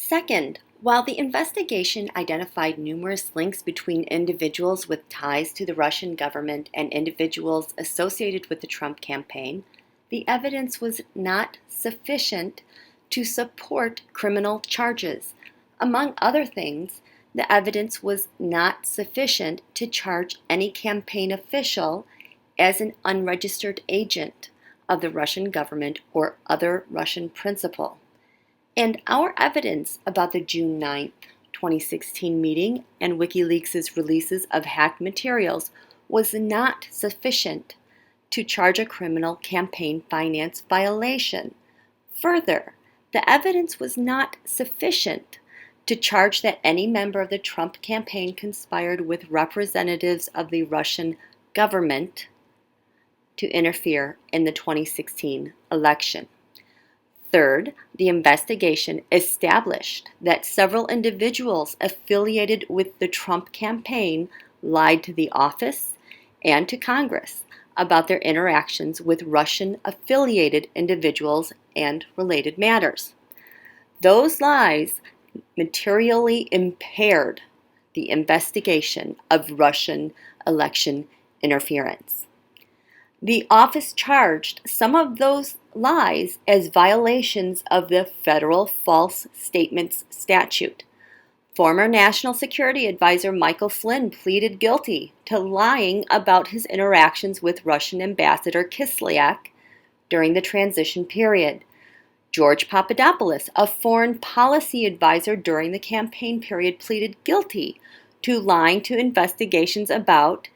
Second, while the investigation identified numerous links between individuals with ties to the Russian government and individuals associated with the Trump campaign, the evidence was not sufficient to support criminal charges. Among other things, the evidence was not sufficient to charge any campaign official as an unregistered agent of the Russian government or other Russian principal. And our evidence about the June 9, 2016 meeting and WikiLeaks' releases of hacked materials was not sufficient to charge a criminal campaign finance violation. Further, the evidence was not sufficient to charge that any member of the Trump campaign conspired with representatives of the Russian government to interfere in the 2016 election. Third, the investigation established that several individuals affiliated with the Trump campaign lied to the office and to Congress about their interactions with Russian-affiliated individuals and related matters. Those lies materially impaired the investigation of Russian election interference. The office charged some of those lies as violations of the federal false statements statute. Former National Security Advisor Michael Flynn pleaded guilty to lying about his interactions with Russian Ambassador Kislyak during the transition period. George Papadopoulos, a foreign policy advisor during the campaign period, pleaded guilty to lying to investigations about,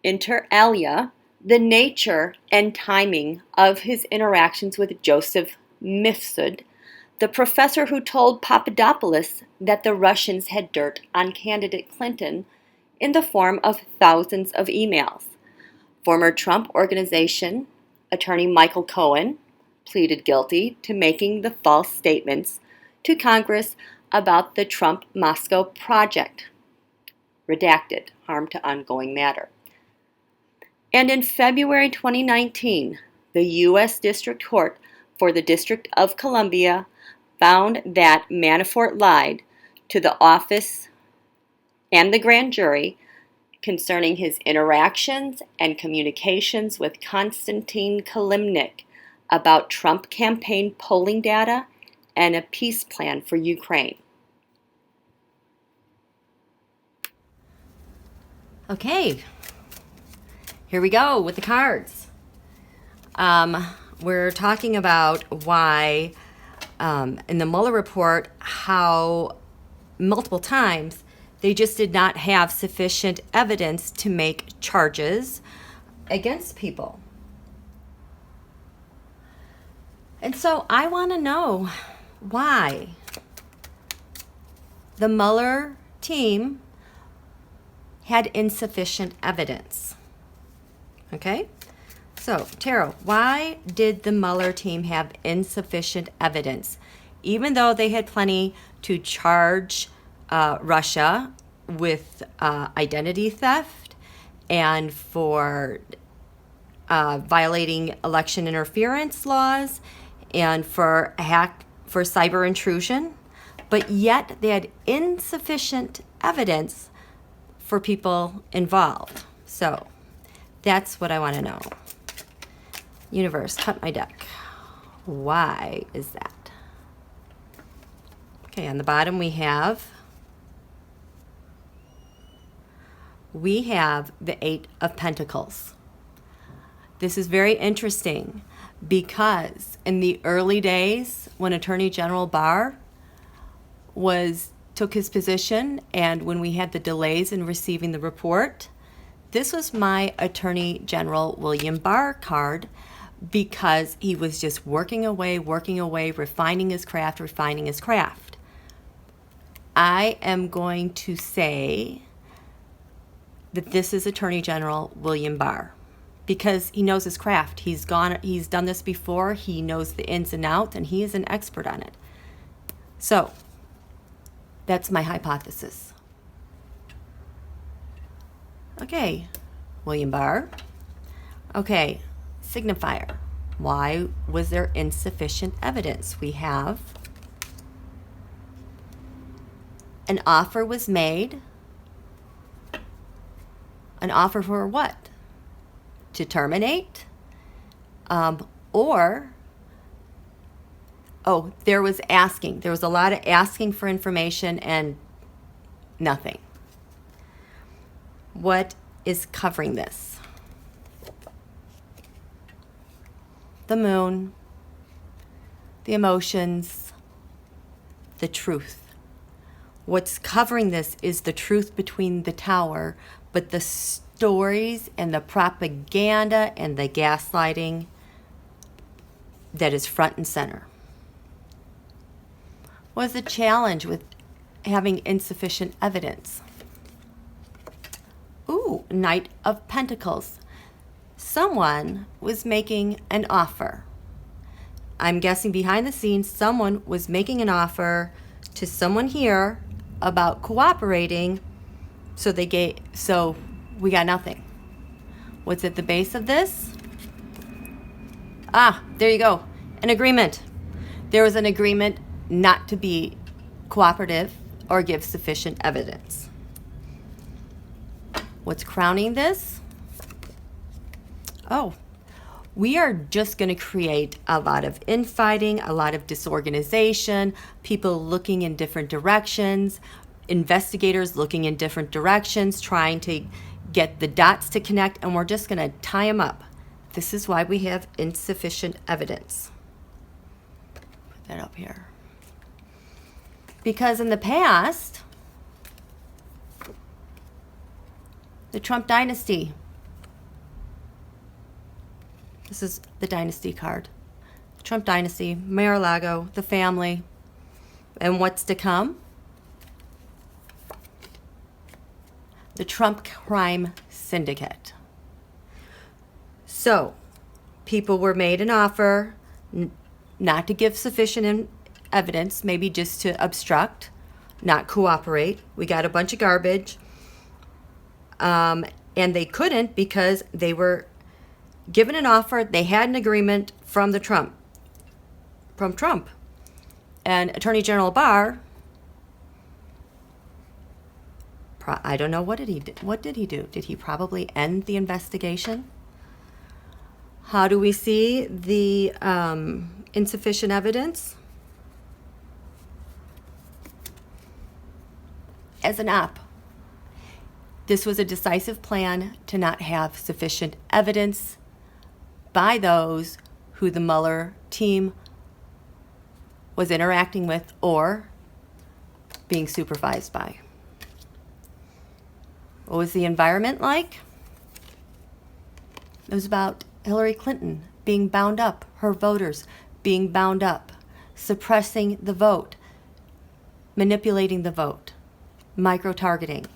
inter alia, the nature and timing of his interactions with Joseph Mifsud, the professor who told Papadopoulos that the Russians had dirt on candidate Clinton in the form of thousands of emails. Former Trump Organization attorney Michael Cohen pleaded guilty to making the false statements to Congress about the Trump-Moscow project. Redacted, harm to ongoing matter. And in February 2019, the U.S. District Court for the District of Columbia found that Manafort lied to the office and the grand jury concerning his interactions and communications with Konstantin Kilimnik about Trump campaign polling data and a peace plan for Ukraine. Okay, here we go with the cards. We're talking about why, in the Mueller report, how multiple times they just did not have sufficient evidence to make charges against people. And so I want to know why the Mueller team had insufficient evidence. Okay? So, Tarot, why did the Mueller team have insufficient evidence? Even though they had plenty to charge Russia with identity theft and for violating election interference laws and for cyber intrusion, but yet they had insufficient evidence for people involved. So that's what I want to know. Universe, cut my deck. Why is that? Okay, on the bottom we have the Eight of Pentacles. This is very interesting because in the early days when Attorney General Barr took his position and when we had the delays in receiving the report, this was my Attorney General William Barr card because he was just working away, refining his craft. I am going to say that this is Attorney General William Barr because he knows his craft. He's done this before. He knows the ins and outs, and he is an expert on it. So that's my hypothesis. Okay, William Barr. Okay, signifier. Why was there insufficient evidence? We have an offer was made. An offer for what? To terminate? There was asking. There was a lot of asking for information and nothing. What is covering this? The moon, the emotions, the truth. What's covering this is the truth between the tower, but the stories and the propaganda and the gaslighting that is front and center. What's the challenge with having insufficient evidence? Ooh, Knight of Pentacles. Someone was making an offer. I'm guessing behind the scenes, someone was making an offer to someone here about cooperating, so we got nothing. What's at the base of this? There you go. An agreement. There was an agreement not to be cooperative or give sufficient evidence. What's crowning this? We are just going to create a lot of infighting, a lot of disorganization, people looking in different directions, investigators looking in different directions, trying to get the dots to connect, and we're just going to tie them up. This is why we have insufficient evidence. Put that up here. Because in the past, the Trump dynasty, this is the dynasty card. The Trump dynasty, Mar-a-Lago, the family, and what's to come? The Trump crime syndicate. So, people were made an offer not to give sufficient evidence, maybe just to obstruct, not cooperate. We got a bunch of garbage. And they couldn't because they were given an offer. They had an agreement from Trump. And Attorney General Barr, I don't know, what did he do? Did he probably end the investigation? How do we see the insufficient evidence? As an op. This was a decisive plan to not have sufficient evidence by those who the Mueller team was interacting with or being supervised by. What was the environment like? It was about Hillary Clinton being bound up, her voters being bound up, suppressing the vote, manipulating the vote, micro-targeting.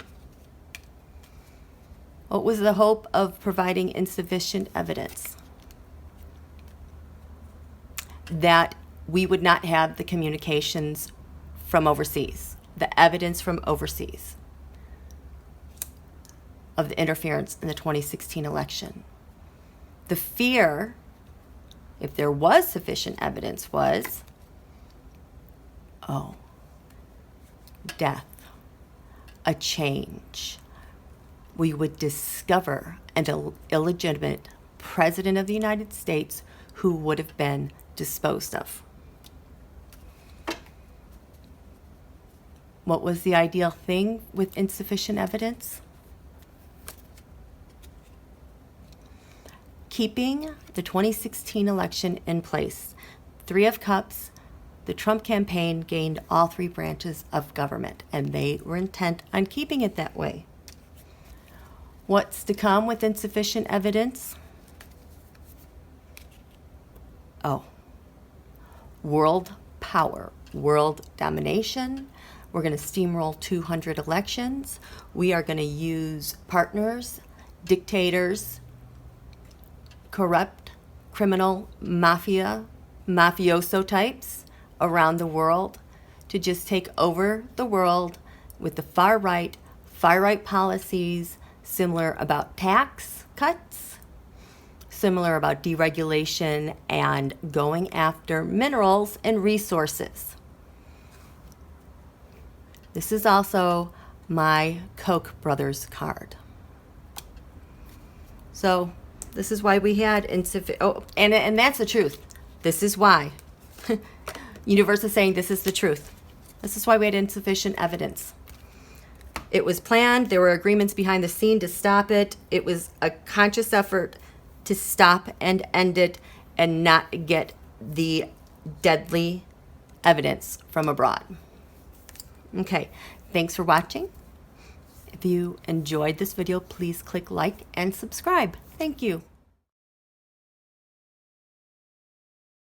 What was the hope of providing insufficient evidence? That we would not have the communications from overseas, the evidence from overseas of the interference in the 2016 election. The fear, if there was sufficient evidence, was, death, a change. We would discover an illegitimate president of the United States who would have been disposed of. What was the ideal thing with insufficient evidence? Keeping the 2016 election in place. 3 of Cups, the Trump campaign gained all 3 branches of government, and they were intent on keeping it that way. What's to come with insufficient evidence? World power, world domination. We're going to steamroll 200 elections. We are going to use partners, dictators, corrupt, criminal, mafioso types around the world to just take over the world with the far right policies, similar about tax cuts, similar about deregulation and going after minerals and resources. This is also my Koch brothers card. So this is why we had insufficient. Oh, and that's the truth. This is why. Universe is saying this is the truth. This is why we had insufficient evidence. It was planned. There were agreements behind the scene to stop it. It was a conscious effort to stop and end it and not get the deadly evidence from abroad. Okay, thanks for watching. If you enjoyed this video, please click like and subscribe. Thank you.